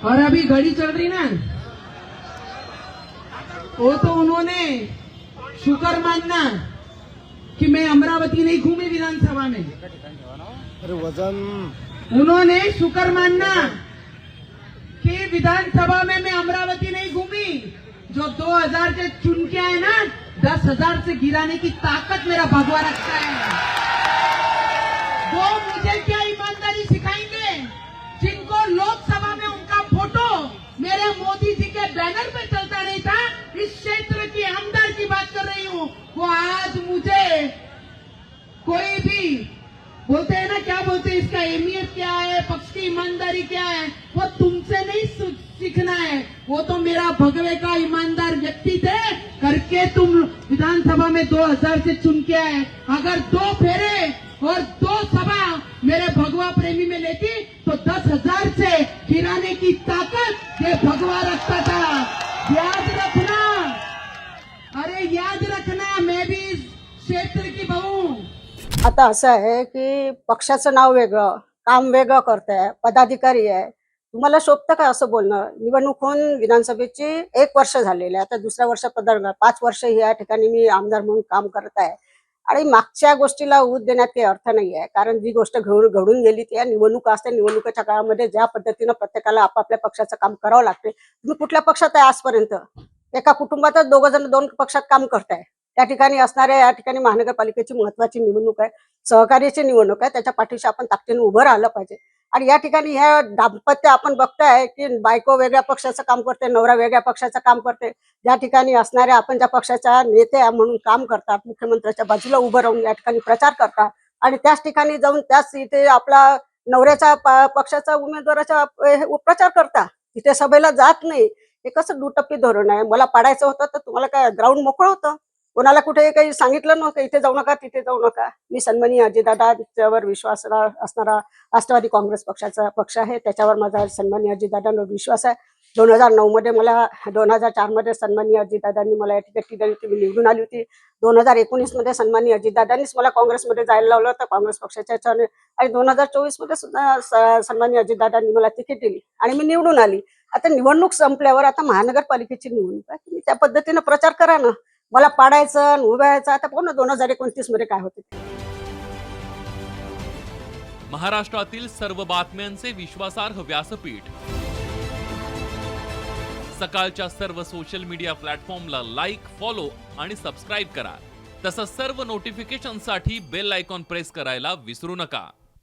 और अभी घड़ी चल रही ना, वो तो उन्होंने शुक्र मानना कि मैं अमरावती नहीं घूमी विधानसभा में। अरे वजन उन्होंने शुक्र मानना कि विधानसभा में मैं अमरावती नहीं घूमी। जो 2000 से चुन के आए ना, 10,000 से गिराने की ताकत मेरा भगवा रखता है। वो मुझे क्या ईमानदारी सिखाएंगे, जिनको लोकसभा में उनका फोटो मेरे मोदी जी के बैनर पे चलता नहीं था। इस क्षेत्र की आमदार की बात कर रही हूँ। वो आज मुझे कोई भी बोलते हैं ना, क्या बोलते हैं, इसका अहमियत क्या है, पक्ष की ईमानदारी क्या है, वो तुमसे नहीं सीखना है। वो तो मेरा भगवे का ईमानदार व्यक्ति थे करके तुम विधानसभा में 2000 से चुन के आए। अगर 2 फेरे और 2 सभा मेरे भगवा प्रेमी में लेती तो 10,000 से गिराने की ताकत ये भगवा रखता था। याद रखना, अरे याद रखना, मैं भी इस क्षेत्र की बहू हूं। आता असं आहे की पक्षाचं नाव वेगळं, काम वेगळं करताय, पदाधिकारी आहे, तुम्हाला शोभतं का असं बोलणं? निवडणूक होऊन विधानसभेची 1 वर्ष झालेले आहे, आता दुसऱ्या वर्ष पदार्पण, 5 वर्ष या ठिकाणी मी आमदार म्हणून काम करत आहे आणि मागच्या गोष्टीला ऊत देण्यात काही अर्थ नाही आहे. कारण जी गोष्ट घडून गेली ती निवडणूक असते. निवडणुकीच्या काळामध्ये ज्या पद्धतीनं प्रत्येकाला आपापल्या पक्षाचं काम करावं लागते. तुम्ही कुठल्या पक्षात आहे आजपर्यंत? एका कुटुंबातच 2 जण 2 पक्षात काम करताय. त्या ठिकाणी असणाऱ्या या ठिकाणी महानगरपालिकेची महत्वाची निवडणूक आहे, सहकार्याची निवडणूक आहे, त्याच्या पाठीशी आपण ताकदीने उभं राहिलं पाहिजे. आणि या ठिकाणी ह्या दाम्पत्य आपण बघताय की बायको वेगळ्या पक्षाचं काम करते, नवरा वेगळ्या पक्षाचं काम करते. ज्या ठिकाणी असणाऱ्या आपण ज्या पक्षाच्या नेते म्हणून काम करतात, मुख्यमंत्र्याच्या बाजूला उभं राहून या ठिकाणी प्रचार करतात आणि त्याच ठिकाणी जाऊन त्याच इथे आपला नवऱ्याच्या पक्षाचा उमेदवाराचा प्रचार करता, तिथे सभेला जात नाही. हे कसं दुटप्पी धोरण आहे? मला पाडायचं होतं तर तुम्हाला काय ग्राउंड मोकळं होतं? कोणाला कुठे काही सांगितलं नव्हतं इथे जाऊ नका, तिथे जाऊ नका. मी सन्माननीय अजितदादांच्यावर विश्वास असणारा राष्ट्रवादी काँग्रेस पक्षाचा पक्ष आहे, त्याच्यावर माझा सन्माननीय अजितदादांवर विश्वास आहे. 2009 मध्ये मला 2004 मध्ये सन्माननीय अजितदादांनी मला या ठिकाणी दिली होती, मी निवडून आली होती. 2019 मध्ये सन्माननीय अजितदादांनीच मला काँग्रेसमध्ये जायला लावलं होतं, काँग्रेस पक्षाच्या ह्याच्याने. आणि 2024 मध्ये सुद्धा सन्माननीय अजितदादांनी मला तिकीट दिली आणि मी निवडून आली. आता निवडणूक संपल्यावर आता महानगरपालिकेची निवडणूक आहे, तुम्ही त्या पद्धतीने प्रचार करा ना. मला पाडायचं उभ्याचं आता पाहू ना 2029 मध्ये काय होते. महाराष्ट्रातील सर्व बातम्यांचे विश्वासार्ह व्यासपीठ, सकाळच्या सर्व सोशल मीडिया प्लॅटफॉर्मला लाईक, फॉलो आणि सबस्क्राईब करा. तसंच सर्व नोटिफिकेशनसाठी बेल आयकॉन प्रेस करायला विसरू नका.